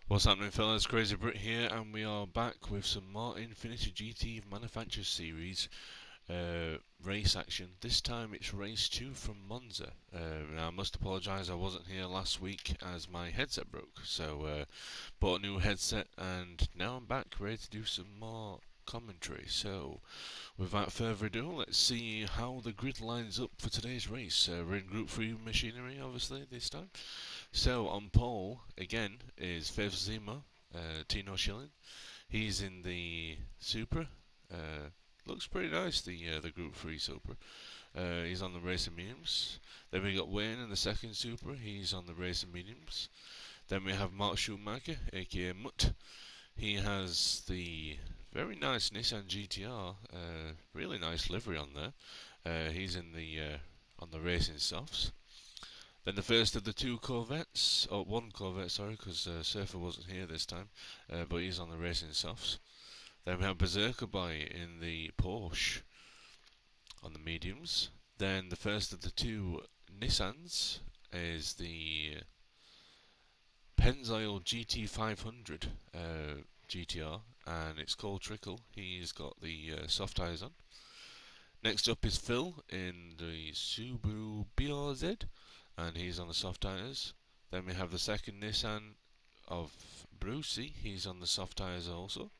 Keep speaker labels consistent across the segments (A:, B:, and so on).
A: What's happening, fellas? Crazy Brit here, and we are back with some more Infinity GT Manufacturers Series race action. This time it's race 2 from Monza. Now I must apologise, I wasn't here last week as my headset broke, so bought a new headset, and now I'm back ready to do some more commentary. So without further ado, let's see how the grid lines up for today's race. We're in Group 3 machinery, obviously, this time. So on pole again is Fevzima, Tino Schilling. He's in the Supra. Looks pretty nice, the Group 3 Supra. He's on the racing mediums. Then we got Wayne in the second Supra. He's on the racing mediums. Then we have Mark Schumacher, aka Mutt. He has the very nice Nissan GTR. Really nice livery on there. He's in the on the racing softs. Then the first of the two Corvettes, or one Corvette, sorry, because Surfer wasn't here this time, but he's on the racing softs. Then we have Berserker Boy in the Porsche on the mediums. Then the first of the two Nissans is the Pennzoil GT500 GTR, and it's Cole Trickle. He's got the soft tyres on. Next up is Phil in the Subaru BRZ, and he's on the soft tyres. Then we have the second Nissan of Brucey, he's on the soft tyres also.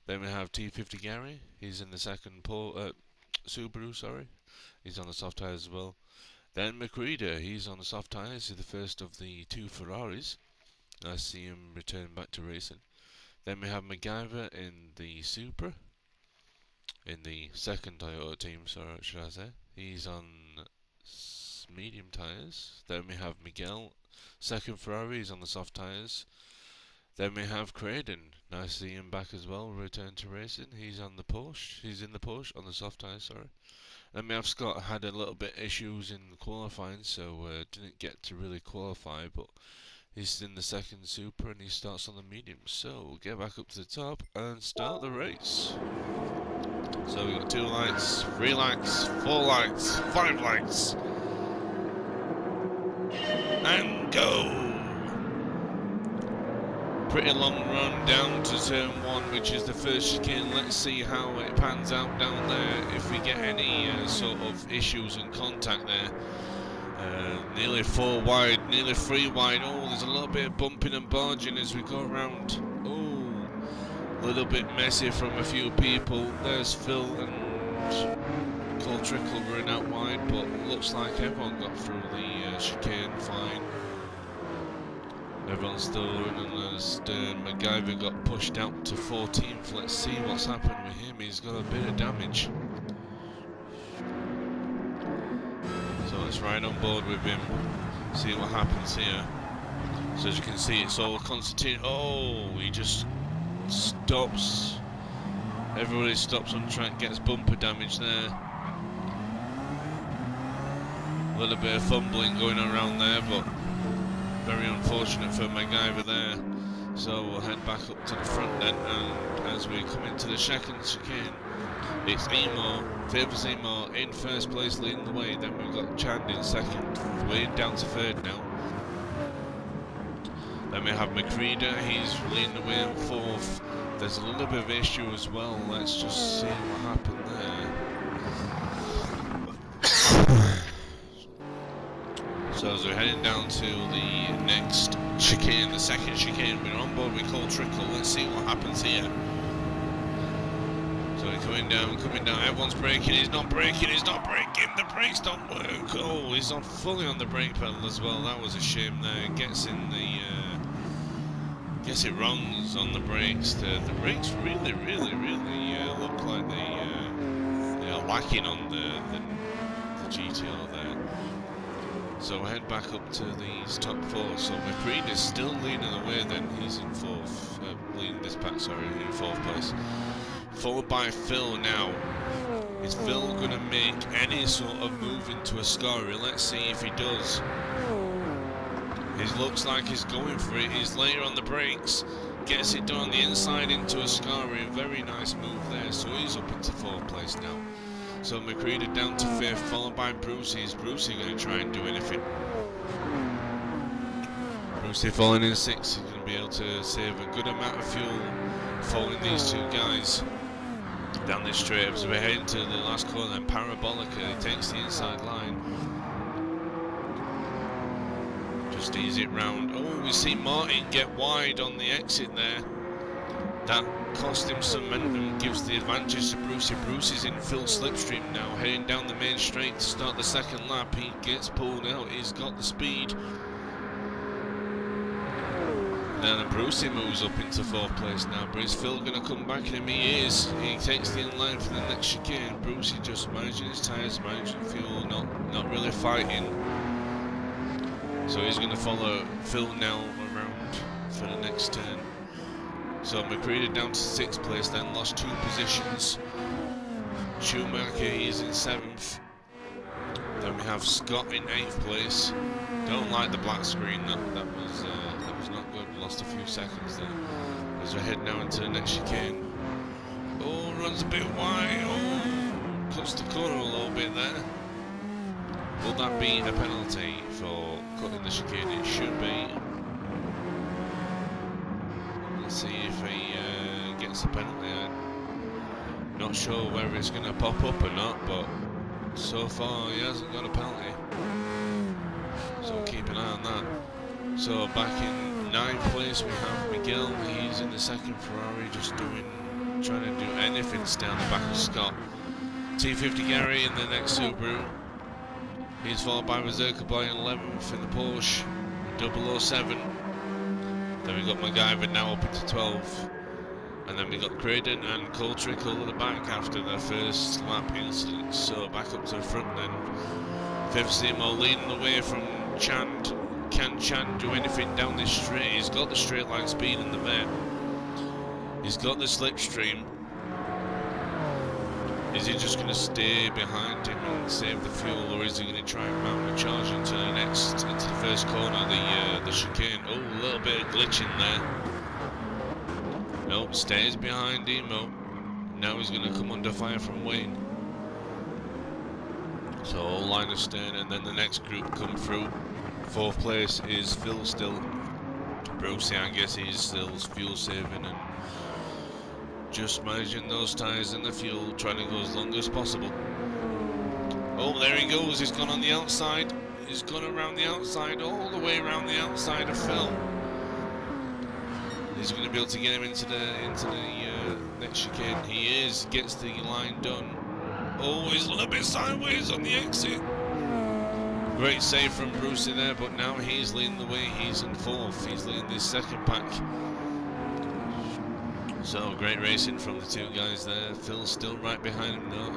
A: Then we have T50 Gary, he's in the second Subaru, sorry, he's on the soft tyres as well. Then McCready, he's on the soft tyres, he's the first of the two Ferraris. I see him return back to racing. Then we have MacGyver in the Supra, in the second Toyota team, sorry, should I say. He's on medium tyres. Then we have Miguel, second Ferrari, he's on the soft tyres. Then we have Craydon, nice to see him back as well, return to racing. He's on the Porsche, he's in the Porsche, on the soft tyres, sorry. Then we have Scott, had a little bit issues in qualifying, so didn't get to really qualify, but he's in the second Super and he starts on the medium. So we'll get back up to the top and start the race. So we've got 2 lights, 3 lights, 4 lights, 5 lights. And go! Pretty long run down to turn 1, which is the first chicane. Let's see how it pans out down there, if we get any sort of issues in contact there. Nearly 4 wide, nearly 3 wide. Oh, there's a little bit of bumping and barging as we go around. Oh, a little bit messy from a few people. There's Phil and Cole Trickle running out wide, but looks like everyone got through the chicane fine. Everyone's still running as MacGyver got pushed out to 14th. Let's see what's happened with him. He's got a bit of damage. So let's ride on board with him, see what happens here. So as you can see, it's all Constantine. Oh, he just stops. Everybody stops on track, gets bumper damage there. A little bit of fumbling going on around there, but very unfortunate for MacGyver there. So we'll head back up to the front then, and as we come into the second chicane, it's Emo, Favours Emo in first place leading the way. Then we've got Chand in second, way down to third now. Then we have McCready, he's leading the way in fourth. There's a little bit of issue as well, let's just see what happened there. So as we're heading down to the next chicane, the second chicane, we're on board with Cole Trickle. Let's see what happens here. So we're coming down, everyone's braking, he's not braking, the brakes don't work. Oh, he's on fully on the brake pedal as well, that was a shame there. Gets in the, gets it wrongs on the brakes. The brakes really look like they are lacking on the GTR there. So we'll head back up to these top 4. So McCready is still leading the way then, he's in 4th, leading this pack, sorry, in 4th place. Followed by Phil now. Is Phil going to make any sort of move into a Ascari? Let's see if he does. It looks like he's going for it. He's later on the brakes. Gets it done on the inside into a Ascari. Very nice move there. So he's up into 4th place now. So McCready down to 5th, followed by Brucey. Is Brucey going to try and do anything? Brucey falling in 6th. He's going to be able to save a good amount of fuel following these two guys down this straight. As we're heading to the last corner, then Parabolica, he takes the inside line. Just ease it round. Oh, we see Martin get wide on the exit there. That cost him some momentum, gives the advantage to Brucey. Brucey's in full slipstream now, heading down the main straight to start the second lap. He gets pulled out, he's got the speed. Then Brucey moves up into 4th place now, but is Phil going to come back at him? He is. He takes the in-line for the next chicane. Brucey just managing his tyres, managing fuel, not really fighting. So he's going to follow Phil now around for the next turn. So McCready down to 6th place, then lost 2 positions. Schumacher, he's in 7th. Then we have Scott in 8th place. Don't like the black screen, that was not good. Lost a few seconds there. As we head now into the next chicane. Oh, runs a bit wide. Oh, cuts the corner a little bit there. Will that be a penalty for cutting the chicane? It should be. Let's see if he gets a penalty. I'm not sure whether it's going to pop up or not, but so far he hasn't got a penalty. So keep an eye on that. So back in 9th place we have Miguel. He's in the 2nd Ferrari, just trying to do anything to stay on the back of Scott. T50 Gary in the next Subaru. He's followed by Mazurka Boy in 11th in the Porsche 007. Then we got MacGyver now up into 12th. And then we got Craden and Coltrick all at the back after their first lap incident. So back up to the front then. 5th Seymour leading the way from Chand. Can Chand do anything down this straight? He's got the straight line speed in the vet. He's got the slipstream. Is he just going to stay behind him and save the fuel, or is he going to try and mount a charge into the first corner, the chicane? Oh, a little bit of glitching there. Nope, stays behind him. Oh, now he's going to come under fire from Wayne. So all line of stern, and then the next group come through. 4th place is Phil still. Brucey, I guess he's still fuel saving and just managing those tyres and the fuel, trying to go as long as possible. Oh, there he goes. He's gone on the outside. He's gone around the outside, all the way around the outside of Phil. He's going to be able to get him into the next chicane. He is. Gets the line done. Oh, he's a little bit sideways on the exit. Great save from Brucey there, but now he's leading the way. He's in 4th. He's leading this 2nd pack. So great racing from the 2 guys there. Phil's still right behind him though.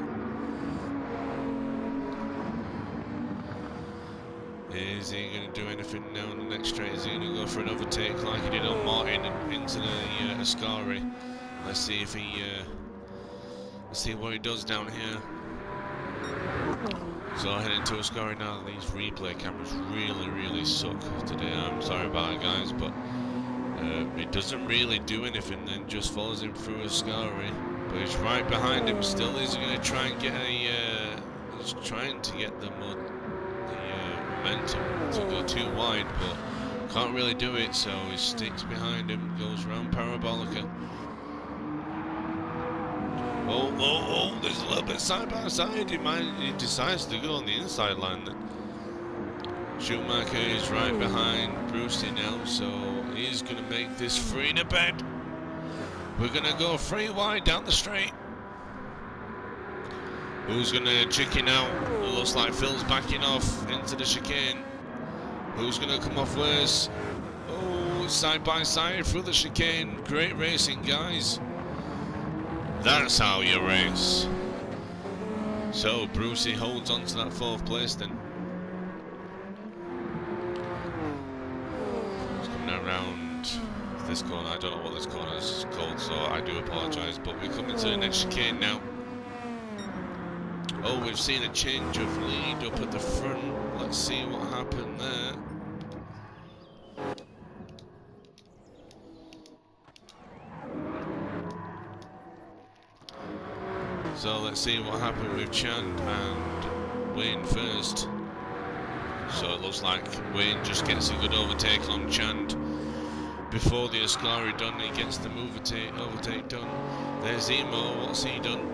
A: Is he going to do anything now in the next straight? Is he going to go for an overtake like he did on Martin and into the Ascari? Let's see if he let's see what he does down here. So heading to Ascari now. These replay cameras really suck today. I'm sorry about it, guys, but it doesn't really do anything, then just follows him through Ascari. But he's right behind him still. He's going to try and get he's trying to get the momentum to go too wide, but can't really do it, so he sticks behind him, goes around Parabolica. Oh, there's a little bit side by side. He decides to go on the inside line then. Schumacher is right behind Brucey now, so he's going to make this free to bed. We're going to go 3 wide down the straight. Who's going to chicken out? It looks like Phil's backing off into the chicane. Who's going to come off worse? Oh, side by side through the chicane. Great racing, guys. That's how you race. So Brucey holds on to that 4th place then. It's coming around this corner. I don't know what this corner is called, so I do apologise. But we're coming to the next chicane now. Oh, we've seen a change of lead up at the front. Let's see what happened there. So let's see what happened with Chand and Wayne first. So it looks like Wayne just gets a good overtake on Chand. Before the Ascari done, he gets the overtake done. There's Emo, what's he done?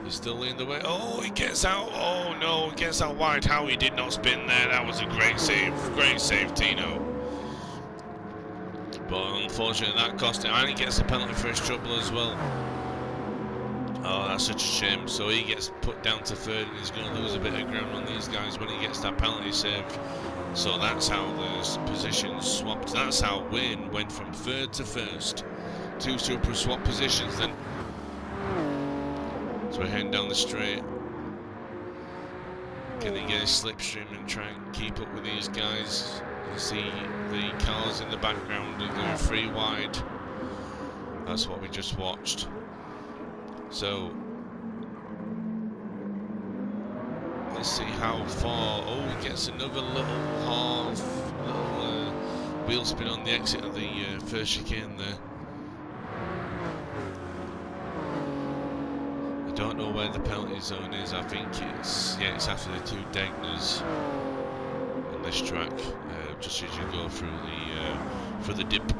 A: He's still in the way. Oh, he gets out. Oh no, he gets out wide. How he did not spin there. That was a great save. Great save, Tino. But unfortunately, that cost him. And he gets a penalty for his trouble as well. Oh, that's such a shame. So he gets put down to third, and he's going to lose a bit of ground on these guys when he gets that penalty saved. So that's how the positions swapped. That's how Wayne went from third to first. Two super swap positions then. So we're heading down the straight. Can he get his slipstream and try and keep up with these guys? You see the cars in the background are going 3 wide. That's what we just watched. So let's see how far. Oh, he gets another little wheel spin on the exit of the first chicane there. I don't know where the penalty zone is. I think it's after the 2 Degners on this track, just as you go through the dip.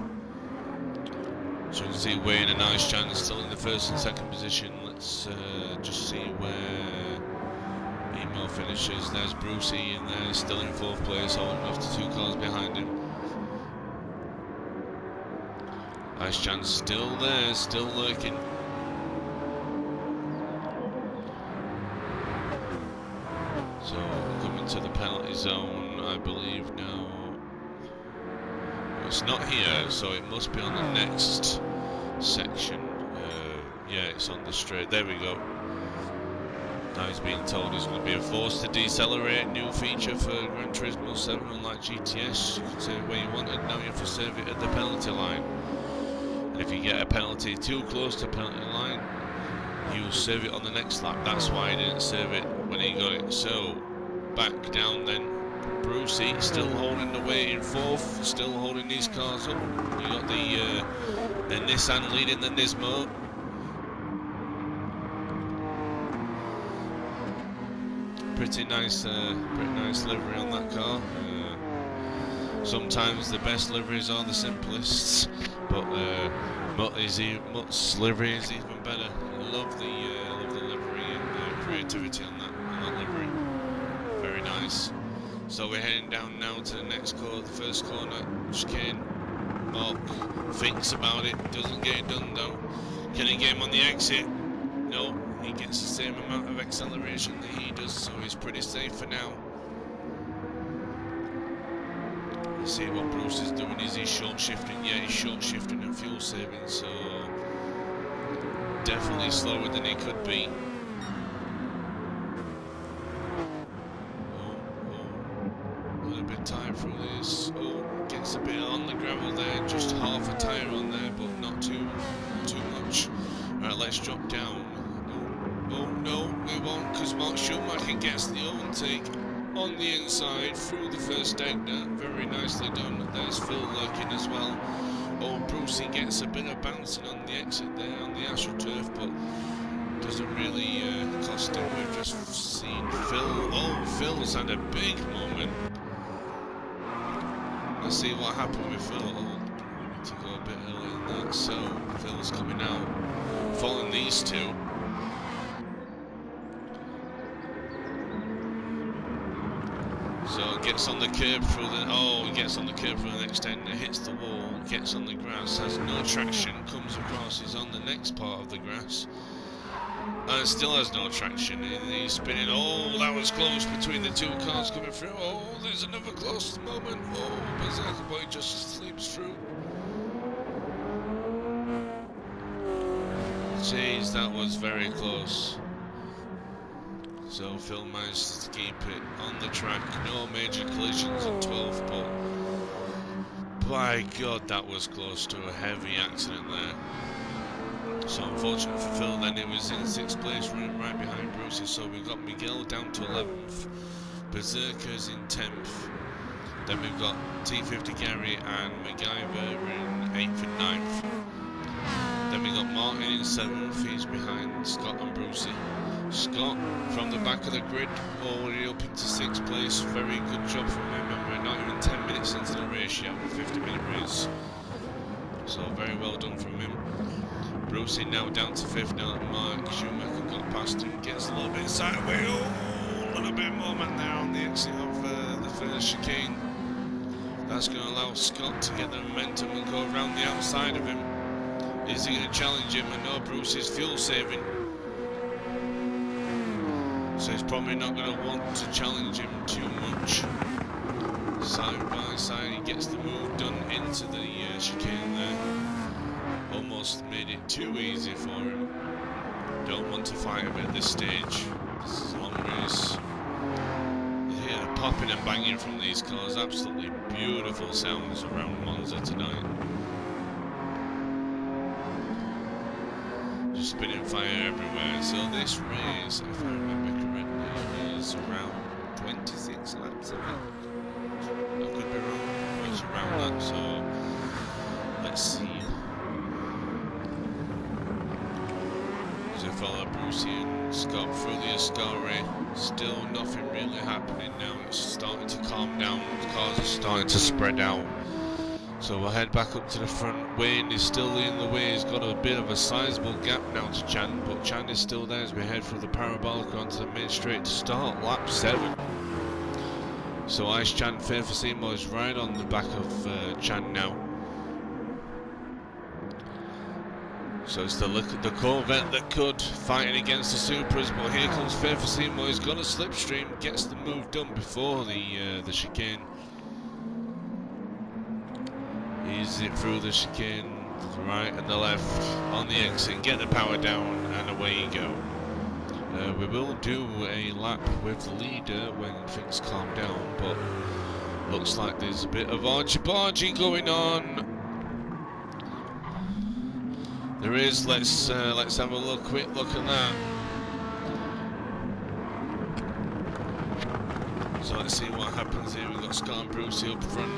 A: So you can see Wayne and Nice Chance still in the first and second position. Let's just see where Emo finishes. There's Brucey in there, still in 4th place, holding off the 2 cars behind him. Nice Chance still there, still lurking. So coming to the penalty zone, I believe now. It's not here, so it must be on the next section. Yeah, it's on the straight. There we go. Now he's being told he's going to be forced to decelerate. New feature for Gran Turismo 7, unlike GTS. You can serve where you wanted. Now you have to serve it at the penalty line. And if you get a penalty too close to the penalty line, you serve it on the next lap. That's why he didn't serve it when he got it. So back down then. Brucey still holding the way in 4th, still holding these cars up. You got the Nissan leading the Nismo. Pretty nice livery on that car. Sometimes the best liveries are the simplest, but Mutt's livery is even better. I love the livery and the creativity on that livery. Very nice. So we're heading down now to the next corner, the first corner. Chicane. Mark thinks about it, doesn't get it done though. Can he get him on the exit? No, he gets the same amount of acceleration that he does, so he's pretty safe for now. Let's see what Bruce is doing. Is he short shifting? Yeah, he's short shifting and fuel saving, so definitely slower than he could be. Tyre through this. Oh, gets a bit on the gravel there, just half a tyre on there, but not too much. Right, let's drop down. Oh no, we won't, because Mark Schumacher gets the overtake on the inside through the first Degner. Very nicely done. There's Phil lurking as well. Oh, Brucey gets a bit of bouncing on the exit there on the AstroTurf, but doesn't really cost him. We've just seen Phil. Oh, Phil's had a big moment. Let's see what happened with Phil. Oh, we need to go a bit earlier than that. So Phil's coming out, following these 2. So gets on the curb through the. Oh, he gets on the curb through the next end. Hits the wall. Gets on the grass. Has no traction. Comes across. He's on the next part of the grass. And still has no traction, and he's spinning. Oh, that was close between the 2 cars coming through. Oh, there's another close moment. Oh, Berserker Boy just sleeps through. Jeez, that was very close. So Phil managed to keep it on the track. No major collisions in 12th, but by God, that was close to a heavy accident there. So unfortunate for Phil, then he was in 6th place, running right behind Brucey. So we've got Miguel down to 11th, Berserker's in 10th. Then we've got T50 Gary and MacGyver in 8th and 9th. Then we got Martin in 7th, he's behind Scott and Brucey. Scott from the back of the grid already up into 6th place. Very good job from him, and we're not even 10 minutes into the race yet, with a 50-minute race. So very well done from him. Brucey now down to 5th now that Mark Schumacher got past him, gets a little bit sideways. Oh, a little bit of moment there on the exit of the first chicane. That's going to allow Scott to get the momentum and go around the outside of him. Is he going to challenge him? And no, Bruce is fuel saving. So he's probably not going to want to challenge him too much. Side by side, he gets the move done into the chicane there. Almost made it too easy for him. Don't want to fight him at this stage. This is a long race. You hear the popping and banging from these cars. Absolutely beautiful sounds around Monza tonight. Just spinning fire everywhere. So this race, if I remember correctly, is around 26 laps, I think. I could be wrong, but it's around that, so let's see. As we follow Brucey and Scott through the Ascari, still nothing really happening now. It's starting to calm down, the cars are starting to spread out. So we'll head back up to the front. Wayne is still in the way, he's got a bit of a sizable gap now to Chan, but Chan is still there as we head through the parabolic onto the main straight to start lap 7. So Ice Chan Fairfasimo is right on the back of Chan now. So it's the Corvette that could, fighting against the Supras, but here comes Fairfasimo. He's got a slipstream, gets the move done before the chicane. Ease it through the chicane, the right and the left, on the exit, get the power down, and away you go. We will do a lap with the leader when things calm down, but looks like there's a bit of argy-bargy going on. There is. Let's have a quick look at that. So let's see what happens here. We've got Scott and Brucey up front.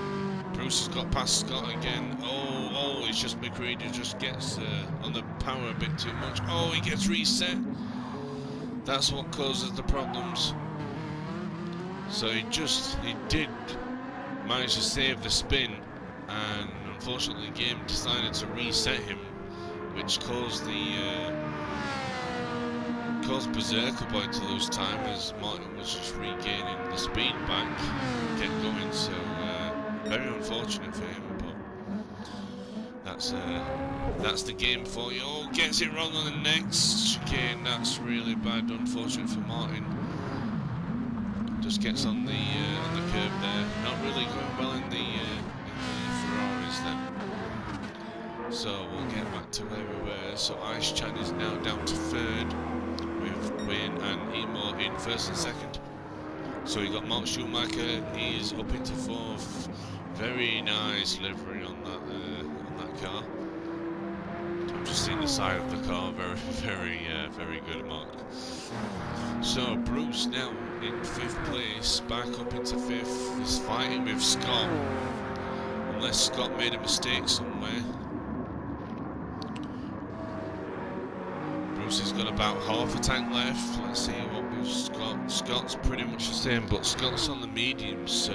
A: Bruce has got past Scott again. Oh, it's just McCready just gets on the power a bit too much. Oh, he gets reset. That's what causes the problems. So he did manage to save the spin, and unfortunately the game decided to reset him, which caused caused Berserker Boy to lose time as Martin was just regaining the speed back, get going. So very unfortunate for him, but that's the game for you. Oh, gets it wrong on the next chicane. That's really bad, unfortunate for Martin. Just gets on the curb there. Not really going well in the Ferraris then. So we'll get back to where we were. So Ice Chan is now down to 3rd, with Wayne and Emo in 1st and 2nd. So you got Mark Schumacher. He's up into 4th. Very nice livery on that car. I'm just seeing the side of the car. Very good, Mark. So Bruce now in 5th place, back up into 5th. He's fighting with Scott, unless Scott made a mistake somewhere. Bruce has got about half a tank left. Let's see what we've Scott. Scott's pretty much the same, but Scott's on the mediums, so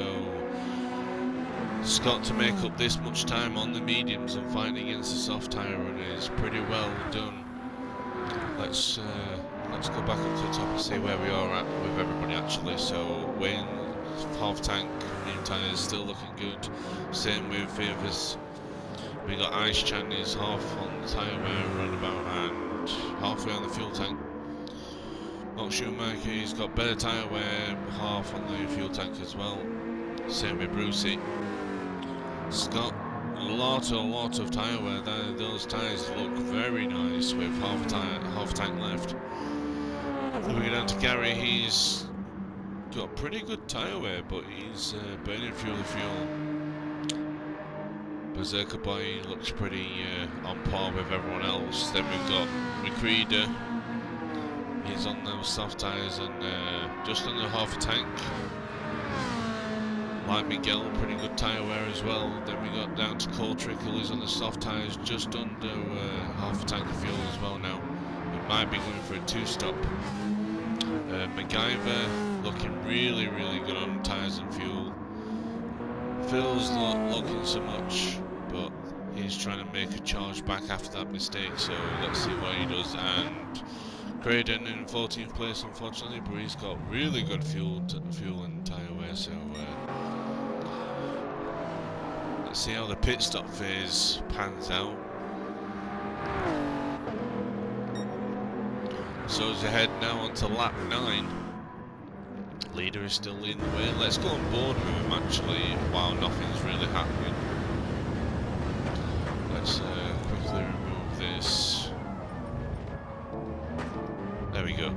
A: Scott to make up this much time on the mediums and fighting against the soft tyre runner is pretty well done. Let's go back up to the top and see where we are at with everybody actually. So Wayne, half tank, medium tyres still looking good. Same with the others. We got Ice Chan is half on the tyre wear roundabout and halfway on the fuel tank. Mark Schumacher, he's got better tyre wear, half on the fuel tank as well. Same with Brucey. Scott, a lot of tyre wear. Those tyres look very nice with half tank left. Then we go down to Gary. He's got pretty good tyre wear, but he's burning fuel to fuel. Berserker Boy looks pretty on par with everyone else. Then we've got McCready. He's on those soft tyres and just under half a tank. Like Miguel, pretty good tyre wear as well. Then we got down to Cole Trickle, who's on the soft tyres, just under half a tank of fuel as well now. We might be going for a 2-stop. MacGyver looking really good on tyres and fuel. Phil's not looking so much, but he's trying to make a charge back after that mistake, so let's see what he does. And Craden in 14th place, unfortunately, but he's got really good fuel and tyre wear, so let's see how the pit stop phase pans out. So as we head now onto lap 9, leader is still leading the way. Let's go on board with him actually while nothing's really happening. Let's quickly remove this. There we go.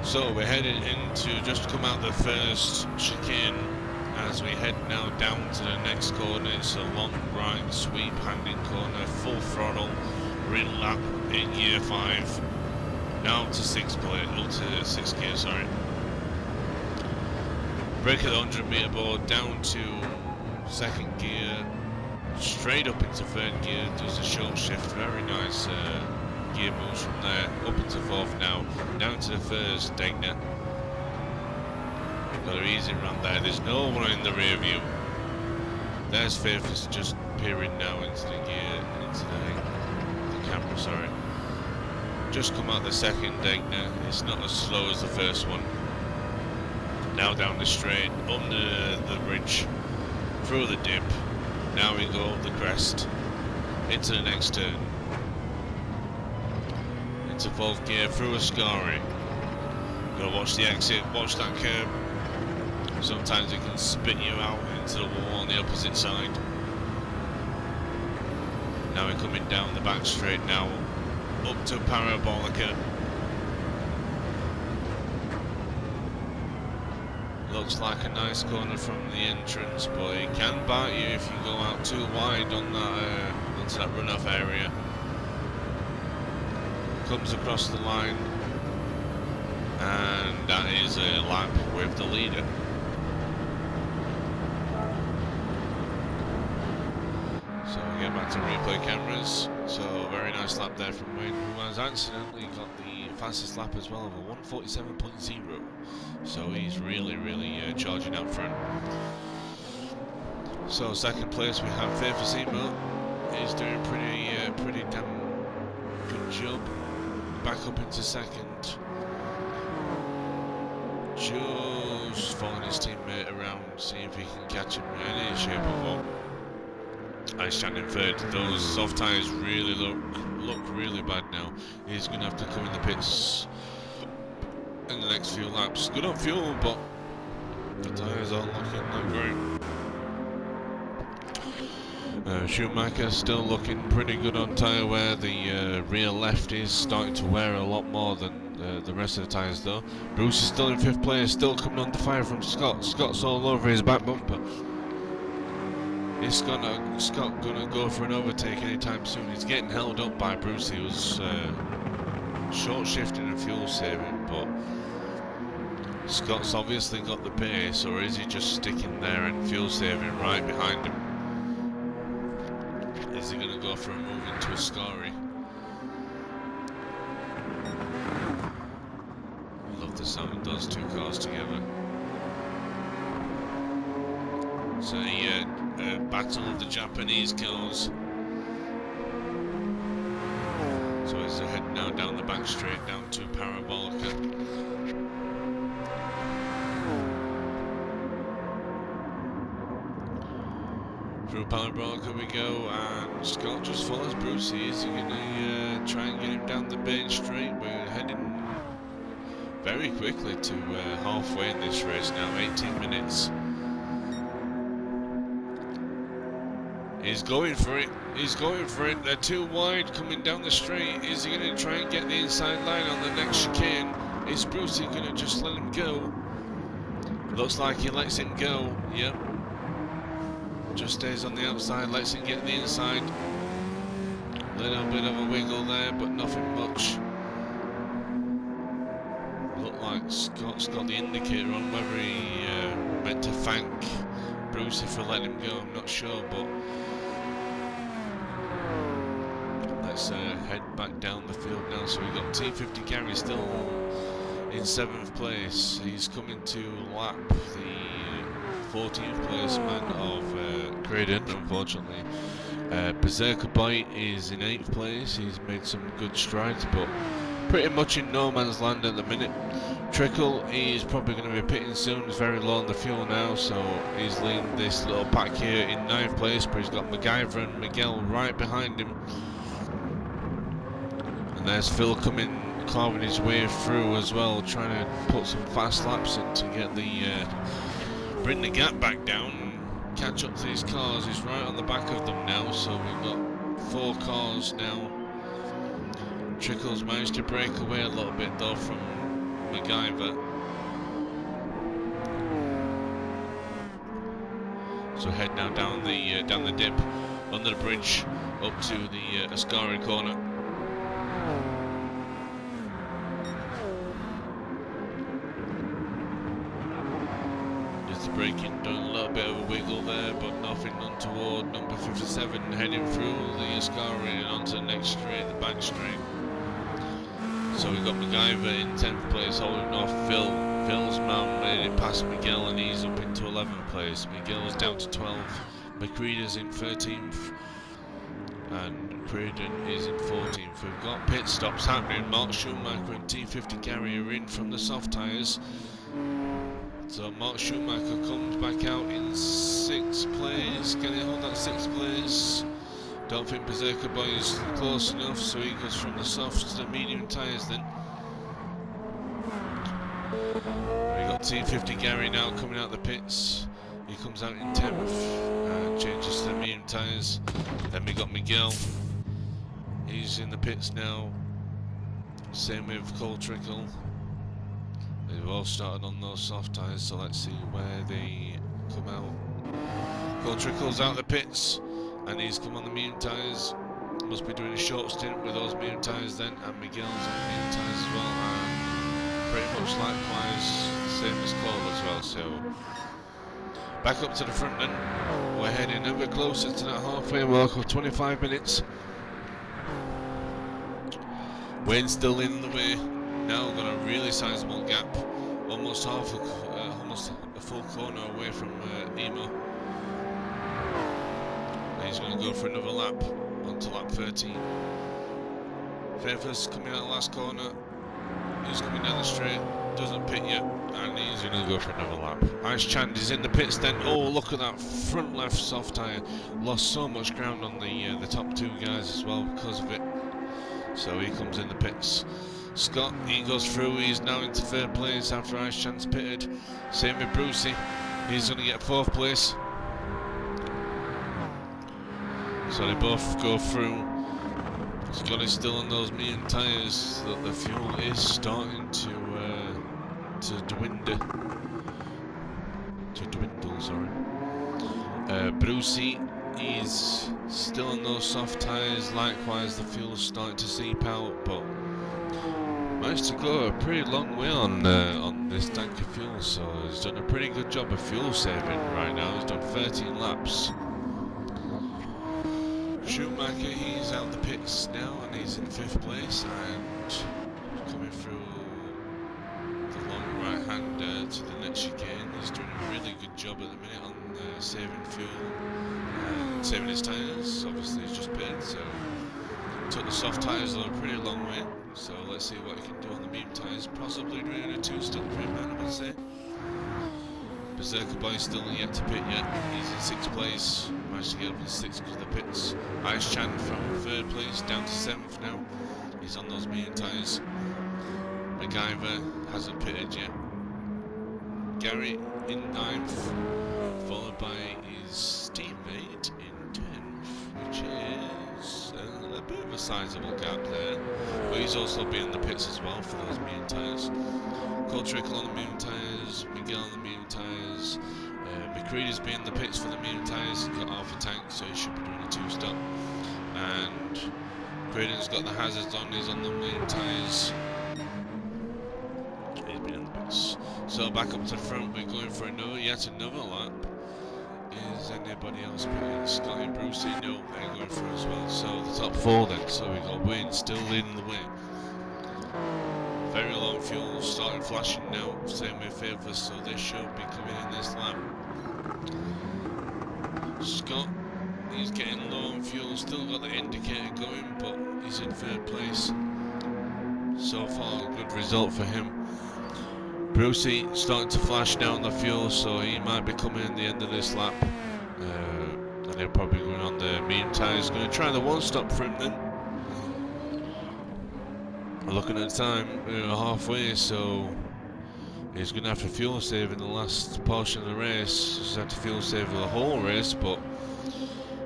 A: So we're heading into, just come out the first chicane as we head now down to the next corner. It's a long right sweep handing corner, full throttle, we're in lap in gear 5. Now to 6th gear, sorry. Brake at the 100 meter board, down to 2nd gear, straight up into 3rd gear, does a short shift, very nice gear moves from there, up into 4th now, down to the 1st Degner. Got her easy around there, there's no one in the rear view. There's 5th, is just peering now into the gear, into the camera, sorry. Just come out the 2nd Degner, it's not as slow as the first one. Now down the straight, under the bridge, through the dip. Now we go up the crest, into the next turn. Into 4th gear, through a scarry. Gotta watch the exit, watch that curb. Sometimes it can spit you out into the wall on the opposite side. Now we're coming down the back straight now, up to Parabolica. Looks like a nice corner from the entrance, but it can bite you if you go out too wide on that onto that runoff area. Comes across the line, and that is a lap with the leader. So we get back to replay cameras. So very nice lap there from Wayne, who has accidentally got the fastest lap as well of a 1:47.0. So he's really charging out front. So 2nd place we have Fafasimo. He's doing pretty damn good job. Back up into 2nd. Just following his teammate around, see if he can catch him in any shape or form. I stand in 3rd. Those soft tyres really look really bad now. He's going to have to come in the pits in the next few laps. Good on fuel, but the tyres are looking not great. Schumacher still looking pretty good on tyre wear. The rear left is starting to wear a lot more than the rest of the tyres though. Bruce is still in 5th place, still coming under fire from Scott. Scott's all over his back bumper. Is Scott gonna go for an overtake anytime soon? He's getting held up by Bruce. He was short shifting and fuel saving, but Scott's obviously got the pace, or is he just sticking there and fuel saving right behind him? Is he gonna go for a move into a scarry? I love the sound of those two cars together. So the battle of the Japanese cars. So as they head now down the back straight down to Parabolica. Through Parabolica we go, and Scott just follows Brucey. Is he gonna try and get him down the main straight? We're heading very quickly to halfway in this race now, 18 minutes. He's going for it. He's going for it. They're too wide coming down the straight. Is he going to try and get the inside line on the next chicane? Is Brucey going to just let him go? Looks like he lets him go. Yep. Just stays on the outside, lets him get the inside. Little bit of a wiggle there, but nothing much. Look like Scott's got the indicator on whether he meant to thank Brucey for letting him go, I'm not sure, but let's head back down the field now. So we've got T50 Gary still in 7th place. He's coming to lap the 14th place man of Graydon, unfortunately. Berserker Boy is in 8th place. He's made some good strides, but pretty much in no man's land at the minute. Trickle is probably going to be pitting soon. He's very low on the fuel now, so he's leading this little pack here in 9th place, but he's got MacGyver and Miguel right behind him. And there's Phil coming, carving his way through as well, trying to put some fast laps in to get the bring the gap back down and catch up to these cars. He's right on the back of them now, so we've got 4 cars now. Trickle's managed to break away a little bit though from MacGyver. So head now down the dip, under the bridge, up to the Ascari corner. Just braking, done a little bit of a wiggle there, but nothing untoward. Number 57 heading through the Ascari and onto the next straight, the back straight. So we've got MacGyver in 10th place, holding off Phil. Phil's now made it past Miguel and he's up into 11th place. Miguel's down to 12th. McCready's in 13th. And Creighton is in 14th. We've got pit stops happening. Mark Schumacher and T50 Gary are in from the soft tyres. So Mark Schumacher comes back out in 6th place. Can he hold that 6th place? Don't think Berserker Boy is close enough, so he goes from the softs to the medium tyres then. We got T50 Gary now coming out the pits. He comes out in 10th and changes to the medium tyres. Then we got Miguel. He's in the pits now. Same with Cole Trickle. They've all started on those soft tyres, so let's see where they come out. Cole Trickle's out the pits. And he's come on the medium tyres. Must be doing a short stint with those medium tyres then. And Miguel's on the medium tyres as well. And pretty much likewise, same as Cole as well. So back up to the front then. We're heading ever closer to that halfway mark of 25 minutes. Wayne's still in the way. Now got a really sizable gap. Almost almost a full corner away from Emo. He's going to go for another lap, onto lap 13. Fairfax coming out the last corner. He's coming down the straight, doesn't pit yet, and he's going to go for another lap. Ice Chand is in the pits then. Oh, look at that front left soft tyre. Lost so much ground on the top 2 guys as well because of it. So he comes in the pits. Scott, he goes through. He's now into 3rd place after Ice Chand's pitted. Same with Brucey. He's going to get 4th place. So they both go through. Scott is still on those medium tyres. The fuel is starting to dwindle. Brucey is still on those soft tyres. Likewise, the fuel's starting to seep out, but managed to go a pretty long way on this tank of fuel. So he's done a pretty good job of fuel saving right now. He's done 13 laps. Schumacher, he's out the pits now and he's in 5th place and coming through the long right hand to the next chicane. He's doing a really good job at the minute on saving fuel and saving his tyres. Obviously he's just pitted, so took the soft tyres a pretty long way. So let's see what he can do on the medium tyres. Possibly doing a 2-stint frame man, I would say. Berserker Boy still yet to pit yet. He's in 6th place. Managed to get up in 6th because of the pits. Ice Chan from 3rd place down to 7th now. He's on those medium tyres. MacGyver hasn't pitted yet. Gary in 9th, followed by his teammate in 10th, which is a bit of a sizable gap there. But he's also been in the pits as well for those medium tyres. Cole Trickle on the medium tyres, Miguel on the medium tyres. McCready's been in the pits for the medium tyres. He's got half a tank, so he should be doing a 2-stop. And Creighton's got the hazards on, he's on the medium tyres. He's been in the pits. So back up to the front, we're going going for yet another lap. Is anybody else pitting? Scotty and Brucey? No, they're going for as well. So the top 4 then. So we got Wayne still leading the way. Very long fuel, starting flashing now. Same with Faithless, so this should be coming in this lap. Scott, he's getting low on fuel, still got the indicator going, but he's in 3rd place. So far, a good result for him. Brucey starting to flash down the fuel, so he might be coming in the end of this lap. And he'll probably going on the medium tyres. Going to try the 1-stop for him then. Looking at the time, we're halfway, so he's going to have to fuel save in the last portion of the race. He's had to fuel save the whole race, but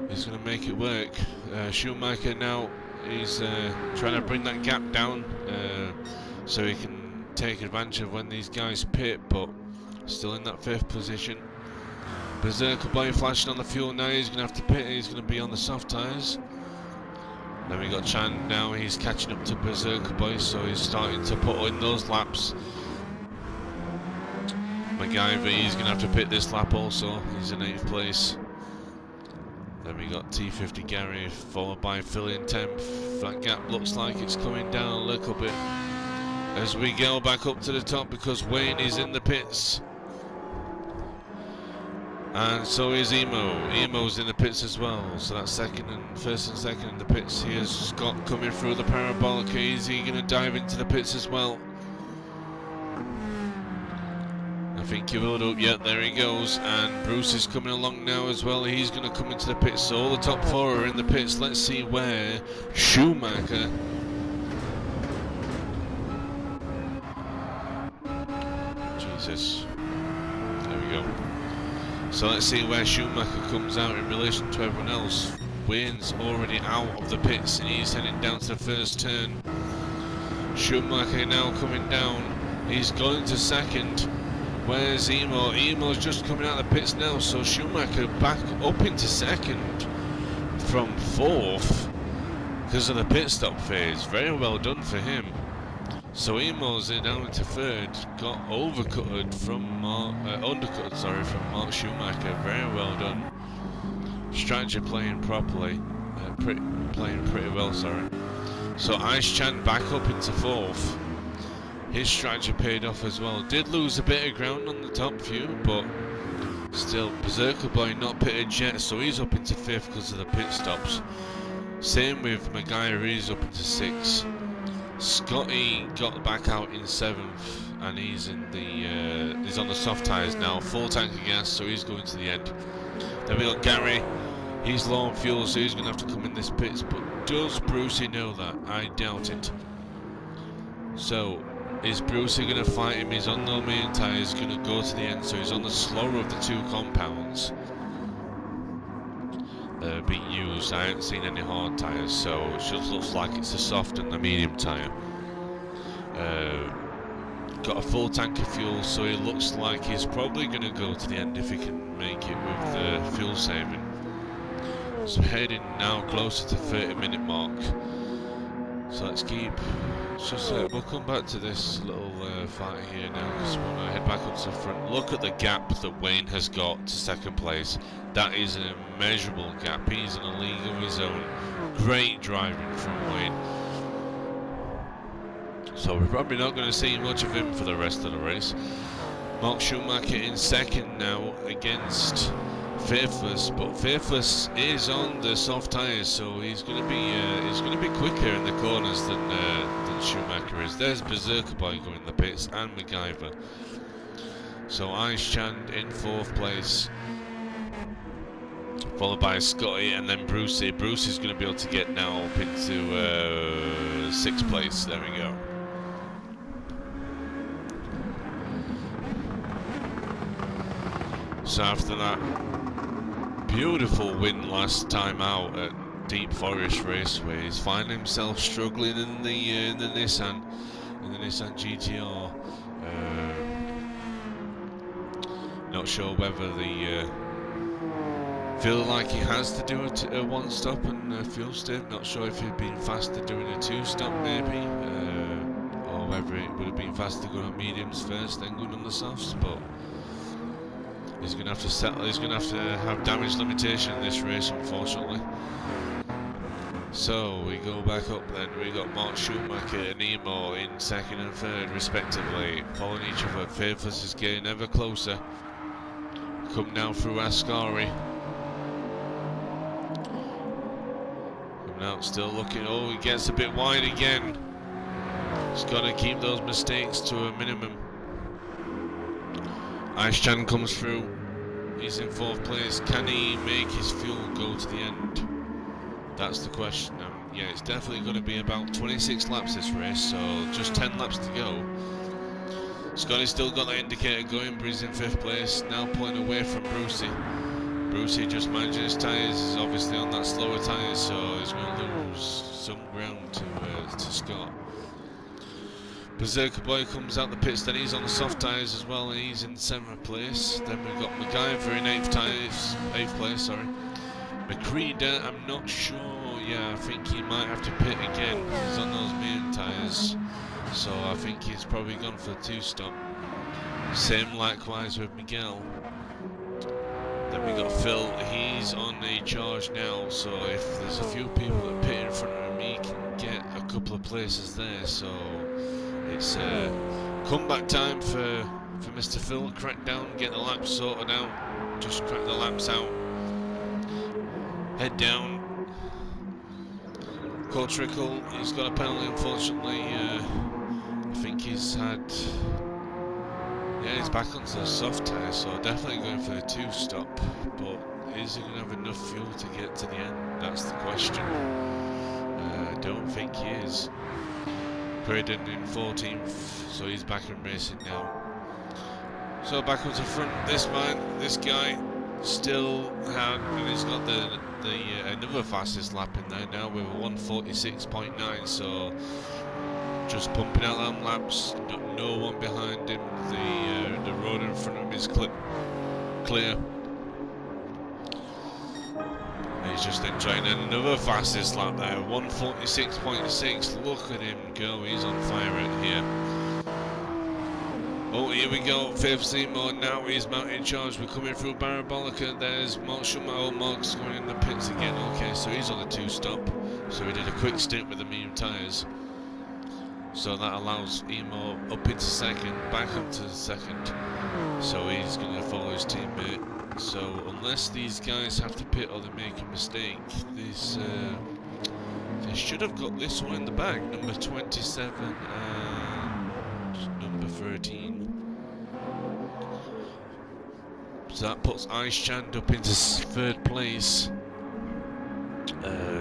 A: he's going to make it work. Schumacher now, he's trying to bring that gap down so he can take advantage of when these guys pit, but still in that 5th position. Berserker Boy flashing on the fuel now, he's going to have to pit, he's going to be on the soft tyres. Then we got Chan now, he's catching up to Berserker Boy, so he's starting to put in those laps. MacGyver, he's going to have to pit this lap also, he's in 8th place. Then we got T50 Gary, followed by Philly in 10th. That gap looks like it's coming down a little bit as we go back up to the top because Wayne is in the pits. And so is Emo. Emo's in the pits as well. So that's first and second in the pits. Here's Scott coming through the parabolic. Is he going to dive into the pits as well? I think he will do. Yeah, there he goes. And Bruce is coming along now as well. He's going to come into the pits. So all the top 4 are in the pits. Let's see where Schumacher. Jesus. There we go. So let's see where Schumacher comes out in relation to everyone else. Wayne's already out of the pits and he's heading down to the first turn. Schumacher now coming down. He's going to second. Where's Emo? Emo's just coming out of the pits now, so Schumacher back up into second from 4th because of the pit stop phase. Very well done for him. So Emo's down into 3rd, got undercutted from Mark Schumacher. Very well done. Strategy playing properly, playing pretty well. Sorry. So Ice Chan back up into 4th. His strategy paid off as well. Did lose a bit of ground on the top few, but still Berserker Boy not pitted yet, so he's up into 5th because of the pit stops. Same with MacGyver, he's up into 6th. Scotty got back out in 7th, and he's on the soft tyres now, full tank of gas, so he's going to the end. Then we got Gary, he's low on fuel, so he's going to have to come in this pits, but does Brucey know that? I doubt it. So, is Brucey going to fight him? He's on no main tyres, going to go to the end, so he's on the slower of the 2 compounds being used. I haven't seen any hard tyres, so it just looks like it's the soft and the medium tyre. Got a full tank of fuel, so it looks like he's probably going to go to the end if he can make it with the fuel saving. So heading now closer to 30-minute mark. So let's keep. We'll come back to this little fight here now because we want to head back up to the front. Look at the gap that Wayne has got to 2nd place. That is an immeasurable gap. He's in a league of his own. Great driving from Wayne. So we're probably not going to see much of him for the rest of the race. Mark Schumacher in 2nd now against Faithless, but Faithless is on the soft tyres, so he's going to be quicker in the corners than Schumacher is. There's Berserker Boy going in the pits and MacGyver. So Ice Chan in 4th place, followed by Scotty, and then Brucey. Brucey's going to be able to get now up into 6th place. There we go. So after that beautiful win last time out at Deep Forest Raceway, he's finding himself struggling in the Nissan GTR. Not sure whether feel like he has to do a 1-stop and fuel save. Not sure if he'd been faster doing a 2-stop maybe, or whether it would have been faster going on mediums first then going on the softs, but He's going to have to settle. He's going to have damage limitation in this race, unfortunately. So we go back up then. We got Mark Schumacher and Emo in second and third, respectively, following each other. Faithless is getting ever closer. Come now through Ascari. Coming out, still looking. Oh, he gets a bit wide again. He's got to keep those mistakes to a minimum. Aishan comes through. He's in fourth place. Can he make his fuel go to the end? That's the question. Yeah, it's definitely going to be about 26 laps this race, so just 10 laps to go. Scotty's still got that indicator going, but he's in fifth place. Now pulling away from Brucey. Brucey just managing his tyres. He's obviously on that slower tyres, so he's going to lose some ground to Scott. Berserker Boy comes out the pits, then he's on the soft tyres as well, and he's in 7th place. Then we've got MacGyver in 8th place, sorry. McCreeder, I'm not sure, yeah, I think he might have to pit again. He's on those main tyres, so I think he's probably gone for a 2-stop. Same likewise with Miguel. Then we got Phil, he's on a charge now, so if there's a few people that pit in front of him, he can get a couple of places there, so it's comeback time for Mr. Phil. Crack down, get the laps sorted out, just crack the laps out. Head down. Cole Trickle, he's got a penalty unfortunately. I think he's had... Yeah, he's back onto the soft tyre, so definitely going for the 2-stop. But is he going to have enough fuel to get to the end? That's the question. I don't think he is. Braden in 14th, so he's back in racing now. So back onto front, this guy still had, and he's got the another fastest lap in there now with a 1:46.9, so just pumping out them laps, no one behind him, the road in front of him is clear. He's just enjoying another fastest lap there, 1:46.6, look at him go, he's on fire out here. Oh, here we go, 5th Seymour, now he's mounted charge, we're coming through Barabolica, there's Mark Schumacher, oh, Mark's going in the pits again, okay, so he's on a 2-stop, so he did a quick stint with the medium tyres, so that allows Emo up into second, back up to second, so he's going to follow his teammate, so unless these guys have to pit or they make a mistake, they should have got this one in the back, number 27 and number 13. So that puts Ice-Chand up into 3rd place.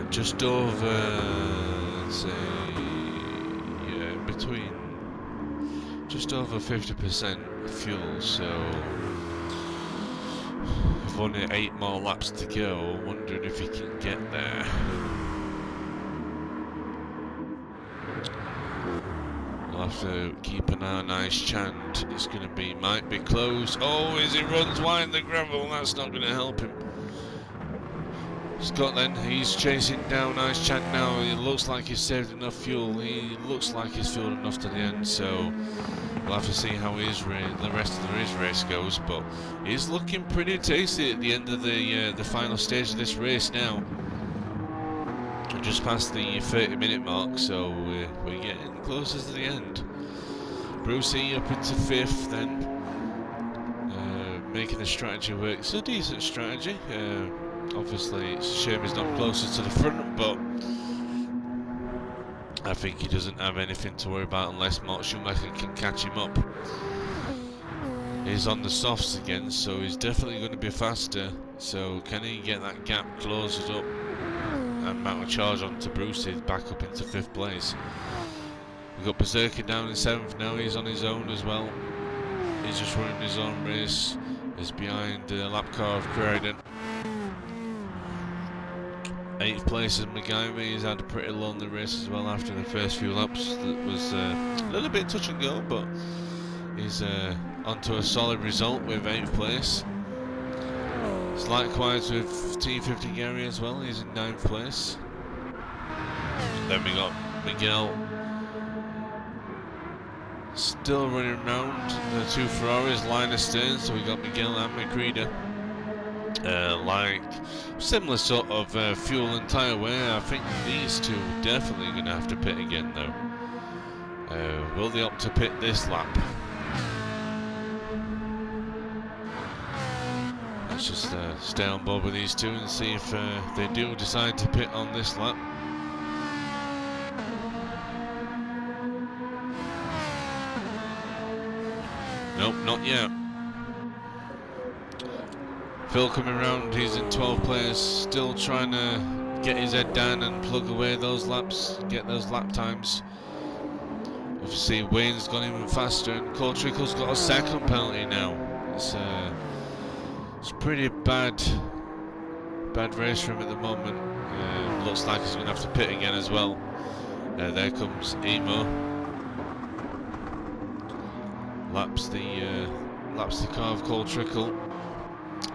A: Just over, say, yeah, between just over 50% fuel, so we've only 8 more laps to go, wondering if he can get there. We'll have to keep an eye on Ice-Chand. It's going to might be close. Oh, as he runs wide in the gravel, that's not going to help him. Scott then, he's chasing down Ice-Chand now. It looks like he's saved enough fuel. He looks like he's fueled enough to the end, so we'll have to see how the rest of his race goes. But he's looking pretty tasty at the end of the final stage of this race now. We're just past the 30-minute mark, so we're getting closer to the end. Brucey up into 5th then, making the strategy work. It's a decent strategy. Obviously, it's a shame he's not closer to the front, but I think he doesn't have anything to worry about unless Mark Schumacher can catch him up. He's on the softs again, so he's definitely going to be faster. So can he get that gap closed up and mount a charge onto Brucey back up into 5th place? We've got Berserker down in 7th now, he's on his own as well. He's just running his own race. He's behind the lap car of Croydon. 8th place is MacGyver. He's had a pretty lonely race as well after the first few laps. That was a little bit touch and go, but he's onto a solid result with 8th place. It's likewise with T50 Gary as well. He's in 9th place. Then we got Miguel Still running round the two Ferraris, line astern, so we got Miguel and McCready. Like similar sort of fuel and tyre wear. I think these two definitely going to have to pit again though. Will they opt to pit this lap? Let's just stay on board with these two and see if they do decide to pit on this lap. Nope, not yet. Phil coming round, he's in 12th place, still trying to get his head down and plug away those laps, get those lap times. Obviously Wayne's gone even faster and Cole Trickle's got a second penalty now. It's pretty bad race for him at the moment. Looks like he's going to have to pit again as well. There comes Emo. Laps the car of Cole Trickle.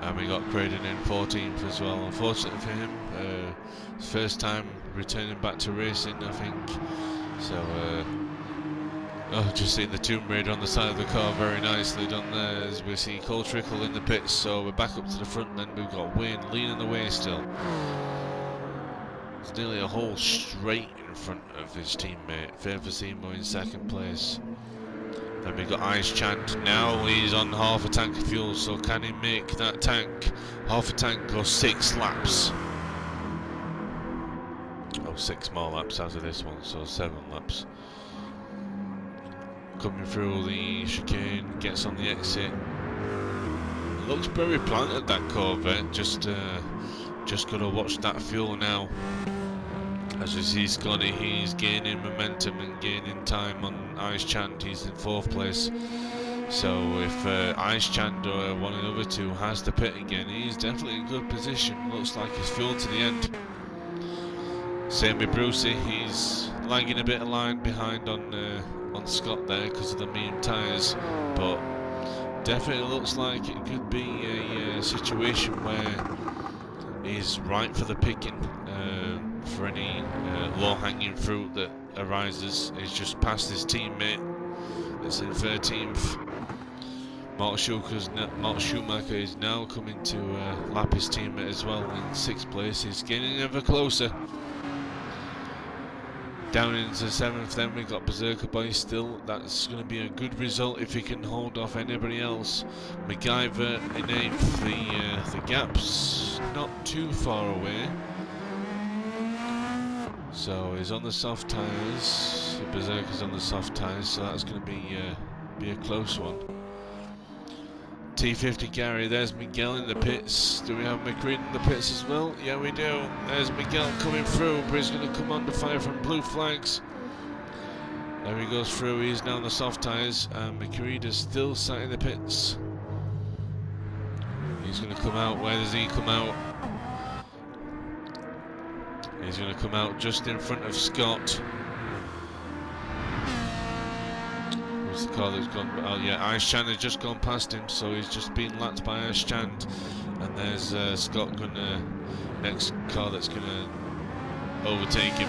A: And we got Craden in 14th as well. Unfortunately for him, his first time returning back to racing, I think. So, just seeing the Tomb Raider on the side of the car, very nicely done there. As we see Cole Trickle in the pits, so we're back up to the front. Then we've got Wayne leading the way still. It's nearly a whole straight in front of his teammate. Fairfasimo in second place. Then we've got Ice Chant. Now he's on half a tank of fuel, so can he make that tank? Half a tank or 6 laps? Oh, 6 more laps out of this one, so 7 laps. Coming through the chicane, gets on the exit. Looks very planted, that Corvette. Just gotta watch that fuel now. As we see Scotty, he's gaining momentum and gaining time on Ice Chant. He's in 4th place. So if Ice Chant or one of the other two has to pit again, he's definitely in good position. Looks like he's fueled to the end. Same with Brucey, he's lagging a bit of line behind on Scott there because of the medium tyres. But definitely looks like it could be a situation where he's right for the picking. For any low-hanging fruit that arises. He's just passed his teammate that's in 13th. Mark Schumacher is now coming to lap his teammate as well in 6th place. He's getting ever closer. Down into 7th then we've got Berserker Boy still. That's going to be a good result if he can hold off anybody else. MacGyver in 8th. The gap's not too far away. So he's on the soft tyres. Berserker's on the soft tyres, so that's going to be a close one. T50 Gary, there's Miguel in the pits. Do we have McCreed in the pits as well? Yeah, we do. There's Miguel coming through, but he's going to come under fire from blue flags. There he goes through. He's now on the soft tyres, and McCreed is still sat in the pits. He's going to come out. Where does he come out? He's going to come out just in front of Scott. Who's the car that's gone? Oh yeah, Ice Chan has just gone past him, so he's just been lapped by Ice Chan. And there's Scott gonna, next car that's gonna overtake him.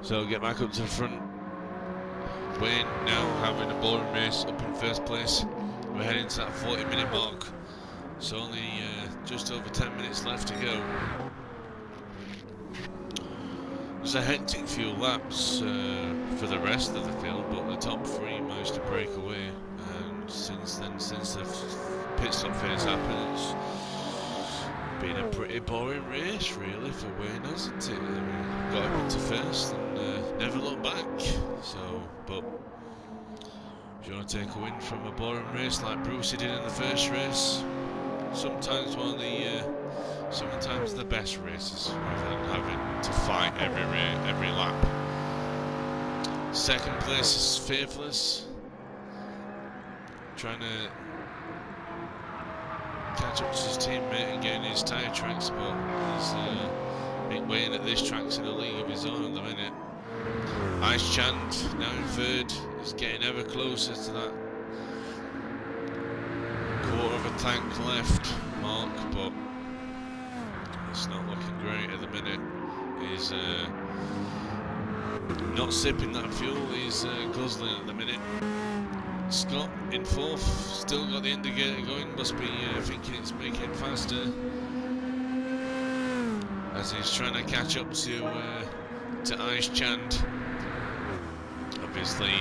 A: So get back up to the front. Wayne now having a boring race up in 1st place. We're heading to that 40-minute mark. So only just over 10 minutes left to go. There's a hectic few laps for the rest of the field, but the top 3 managed to break away. And since then, since the pit stop phase happened, it's been a pretty boring race, really, for Wayne, hasn't it? We got him into 1st and never looked back. So, but if you want to take a win from a boring race like Brucey did in the 1st race, sometimes sometimes the best races, rather than having to fight every lap. 2nd place is Faithless, trying to catch up to his teammate and getting his tyre tracks, but he's Wayne at this track's in a league of his own at the minute. Ice Chant now in 3rd, is getting ever closer to that quarter of a tank left mark, but it's not looking great at the minute. He's Not sipping that fuel, he's guzzling at the minute. Scott in fourth, still got the indicator going, must be thinking it's making it faster. As he's trying to catch up to Ice Chand. Obviously,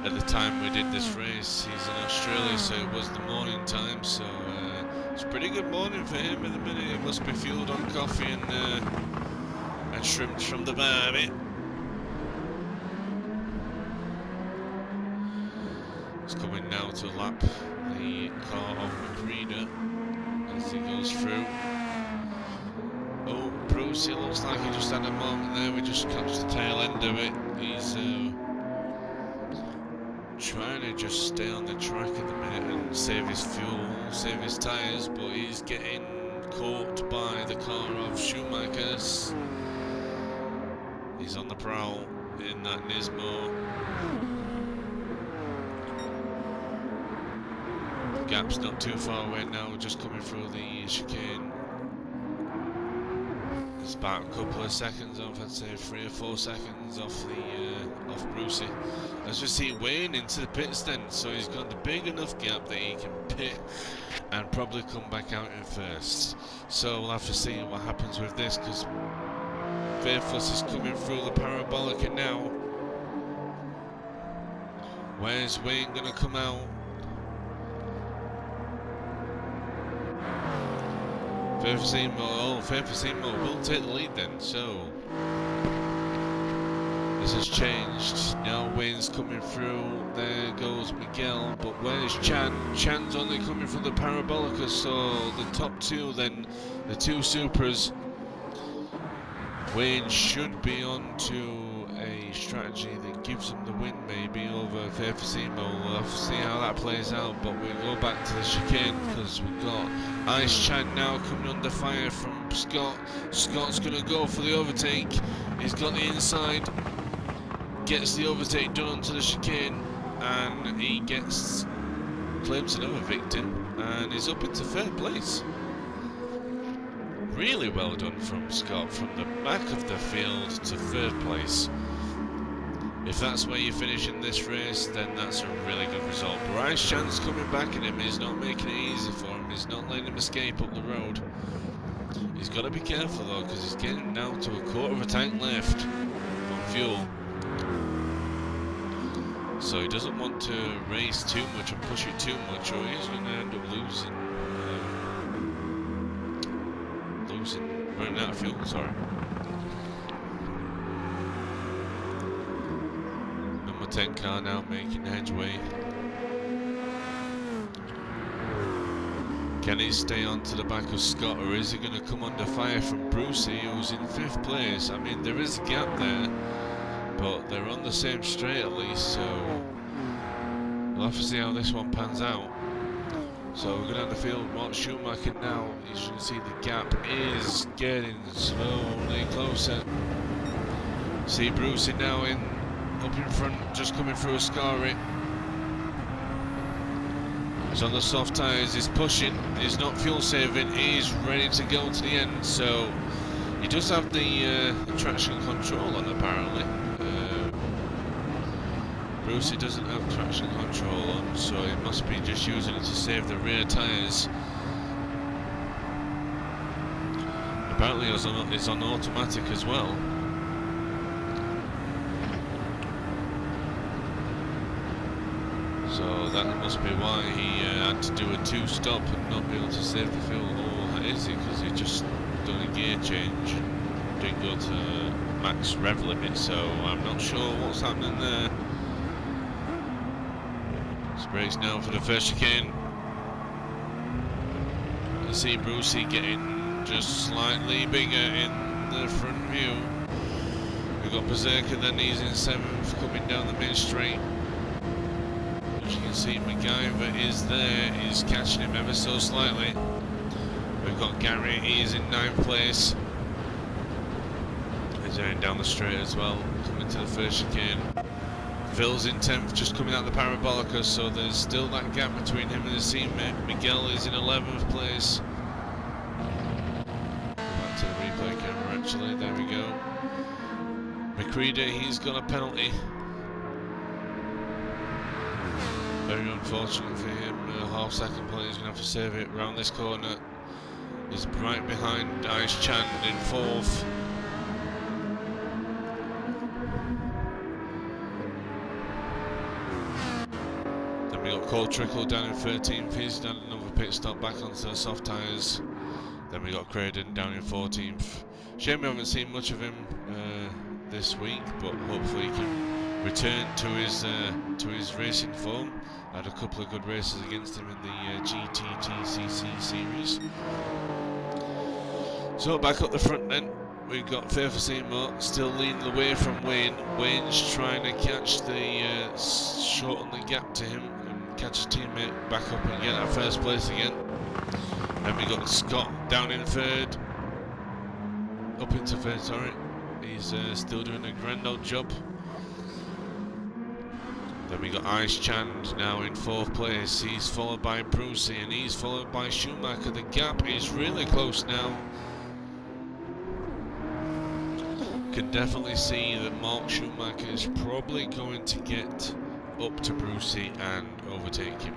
A: at the time we did this race, he's in Australia, so it was the morning time, so it's a pretty good morning for him at the minute. He must be fueled on coffee and shrimps from the barbie. He's coming now to lap the car of McReader as he goes through. Oh, Bruce, it looks like he just had a moment there. We just catch the tail end of it. He's trying to just stay on the track at the minute and save his fuel, save his tyres, but he's getting caught by the car of Schumacher's. He's on the prowl in that Nismo. The gap's not too far away now, just coming through the chicane. It's about a couple of seconds off, I'd say 3 or 4 seconds off the off Brucey. As we see Wayne into the pits then, so he's got a big enough gap that he can pit and probably come back out in first. So we'll have to see what happens with this, because Fairfuss is coming through the parabolic now. Where's Wayne going to come out? Fairfuss will take the lead then, so this has changed. Now Wayne's coming through, there goes Miguel, but where's Chan? Chan's only coming from the Parabolica, so the top two then, the two Supras. Wayne should be on to a strategy that gives him the win maybe over Fairfuss. We'll have to see how that plays out, but we'll go back to the chicane because we've got Ice Chan now coming under fire from Scott. Scott's going to go for the overtake. He's got the inside, gets the overtake done onto the chicane, and he claims another victim and is up into third place. Really well done from Scott, from the back of the field to third place. If that's where you finish in this race, then that's a really good result. But Ice Chan's coming back at him, he's not making it easy for him, he's not letting him escape up the road. He's got to be careful though, because he's getting now to a quarter of a tank left on fuel. So he doesn't want to race too much and push it too much, or he's going to end up running out of fuel, sorry. Number 10 car now making headway. Can he stay on to the back of Scott, or is he going to come under fire from Brucey, who's in 5th place? I mean, there is a gap there, but they're on the same straight at least, so we'll have to see how this one pans out. So we're going to have the field Mark Schumacher now. As you can see, the gap is getting slowly closer. See Brucey now up in front, just coming through Ascari. He's on the soft tyres, he's pushing, he's not fuel saving, he's ready to go to the end. So he does have the traction control on apparently. Brucey doesn't have traction control on, so he must be just using it to save the rear tyres. Apparently it's on automatic as well. So that must be why he had to do a 2-stop and not be able to save the fuel. Or is he? Because he just done a gear change, didn't go to max rev limit, so I'm not sure what's happening there. Brakes now for the first chicane. I see Brucey getting just slightly bigger in the front view. We've got Berserker, then he's in 7th, coming down the main straight. As you can see, MacGyver is there, he's catching him ever so slightly. We've got Gary, he's in 9th place. He's going down the straight as well, coming to the first chicane. Phil's in 10th, just coming out the Parabolica, so there's still that gap between him and his teammate. Miguel is in 11th place. Go back to the replay camera actually, there we go. McCready, he's got a penalty. Very unfortunate for him. Half second play, he's going to have to save it around this corner. He's right behind Ice Chan in fourth. Then we got Cole Trickle down in 13th. He's done another pit stop back onto the soft tyres. Then we got Craden down in 14th. Shame we haven't seen much of him this week, but hopefully he can return to his racing form. Had a couple of good races against him in the GTTCC series. So back up the front then, we've got Fairfor Seymour still leading the way from Wayne. Wayne's trying to catch the shorten the gap to him and catch a teammate back up and get that first place again. Then we got Scott down in third, up into third, sorry. He's still doing a grand old job. Then we got Ice Chand now in fourth place. He's followed by Brucey and he's followed by Schumacher. The gap is really close now. Can definitely see that Mark Schumacher is probably going to get up to Brucey and overtake him.